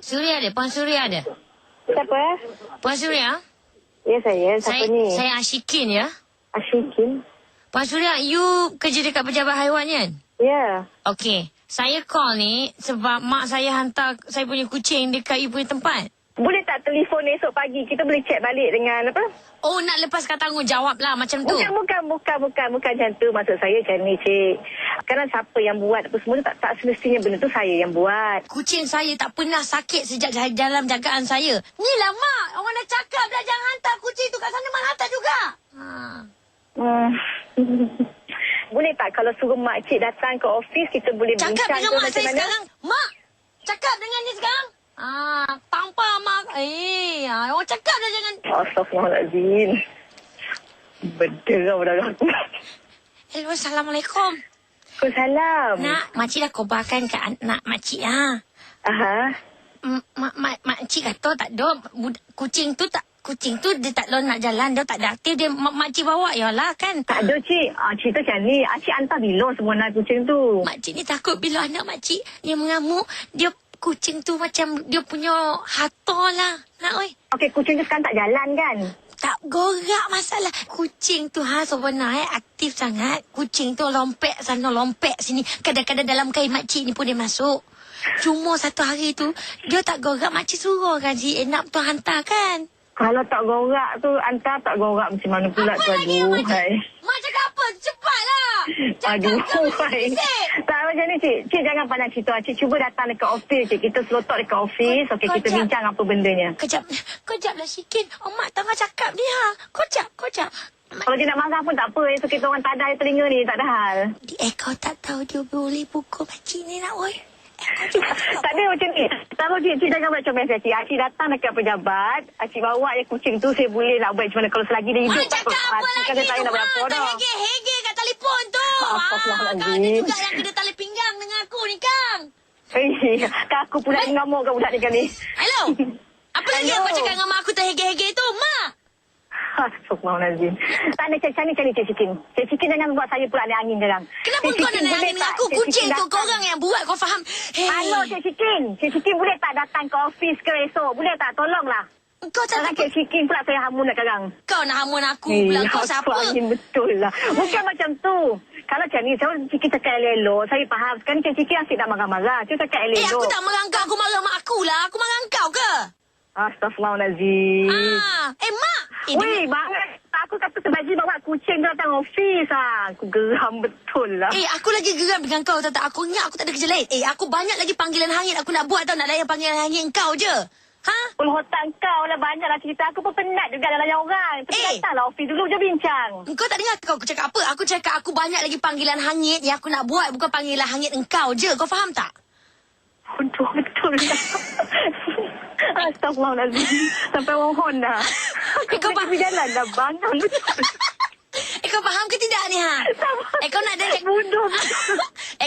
Suria ada, Puan Suria ada. Siapa? Puan Suria? Ya, saya. Siapa ni? Saya Ashikin ya. Ashikin. Puan Suria, you kerja dekat Pejabat Haiwan kan? Ya. Okey. Saya call ni sebab mak saya hantar saya punya kucing dekat you punya tempat. Boleh tak telefon esok pagi? Kita boleh check balik dengan apa? Oh, nak lepaskan tanggungjawab lah macam tu. Bukan macam tu. Maksud saya macam ni, Cik. Sekarang siapa yang buat apa semua tak semestinya benda tu saya yang buat. Kucing saya tak pernah sakit sejak dalam jagaan saya. Ni lah, Mak. Orang dah cakap dah jangan hantar kucing tu kat sana, Mak hantar juga. Boleh tak kalau suruh makcik datang ke ofis, kita boleh cakap bincang dengan mak saya mana? sekarang. Mak, cakap dengan dia sekarang. Tanpa mak. Orang cakap dah jangan. Astaghfirullahaladzim. Berderau dah aku. Hello, Assalamualaikum. Waalaikumsalam. Nak, makcik dah kobarkan ke anak makcik Aha. Makcik kata tak ada. Kucing tu dia tak nak jalan. Dia tak ada aktif. Dia makcik bawa yalah kan. Tak ada, Cik. Cerita macam ni. Cik hantar bila semua anak kucing tu. Makcik ni takut bila anak makcik dia mengamuk. Kucing tu macam dia punya harta lah. Nak, oi. Okey, kucing tu sekarang tak jalan kan? Tak gorak masalah. Kucing tu sebenarnya aktif sangat. Kucing tu lompek sana, lompek sini. Kadang-kadang dalam kain makcik ni pun dia masuk. Cuma satu hari tu, dia tak gorak. Makcik suruh kan si Enap tu hantar kan? Kalau tak gorak tu, hantar tak gorak macam mana pula tu? Aduh, hai. Mak cakap apa? Cepatlah. Aduh, hai. Tak macam ni, Cik. Cik jangan pandang cerita. Cik cuba datang dekat ofis, Cik. Kita selotok dekat ofis. Okey, kita bincang apa bendanya. Kejap lah, Syikin. Mak tengah cakap ni, Kejap. Kalau dia nak marah pun tak apa. Esok kita orang tak ada telinga ni. Tak ada hal. Kau tak tahu dia boleh pukul makcik ni nak, oi. Tak ada macam ni. Tahu Cik jangan buat comel Cik. Cik datang dekat pejabat. Cik bawa je kucing tu. Saya boleh nak buat macam mana. Kalau selagi dia hidup. Cakap apa lagi tu, Mak? Tak hege-hege kat telefon tu. Kau ada juga yang kena tali pinggang dengan aku ni, Kang. Kak aku pula ngamuk kat budak ni kali. Hello. Apa lagi yang kau cakap dengan mak aku tak hege-hege tu, Mak? Astagfirullahaladzim. Tak ada Cik Cikin. Cik Cikin jangan buat saya pula angin sekarang. Kenapa kau nak angin dengan aku? Kucing tu korang yang buat, kau faham? Halo Cik Cikin. Cik Cikin boleh tak datang ke ofis ke esok? Boleh tak? Tolonglah. Kau tak Cik Cikin pula saya hamun nak sekarang. Kau nak hamun aku pula. Kau siapa? Angin betul lah. Bukan macam tu. Kalau macam ni, saya Cik Cikin cakap elok. Saya faham. Sekarang Cik Cikin asyik nak marah-marah. Saya cakap elok. Aku tak marah kau. Aku marah mak aku lah. Aku marah kau ke? Astagfirullahaladzim. Mak. Weh, banget. Aku kata sebaji bawa kucing datang ofis. Aku geram betul lah. Aku lagi geram dengan kau. Tak. Aku ingat aku tak ada kerja lain. Aku banyak lagi panggilan hangit aku nak buat tau. Nak layan panggilan hangit kau je. Pulhotan kau lah banyak lah cerita. Aku pun penat juga nak layan orang. Tapi datanglah ofis dulu je bincang. Kau tak dengar aku cakap apa? Aku cakap aku banyak lagi panggilan hangit yang aku nak buat. Bukan panggilan hangit engkau je. Kau faham tak? Betul lah. Astagfirullahaladzim. Sampai mohon dah. Kau berjalan dah bangang betul. Kau faham ke tidak ni kau nak dan cakap bodoh.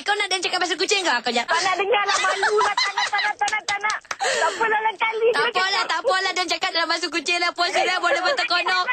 Kau nak dan cakap pasal kucing kau? Kau jangan. Tak nak dengar lah, malu lah. Tak nak. Tak apalah lah kali. Tak apalah dan cakap dalam pasal kucing lah. Puan Suria boleh bertekonok.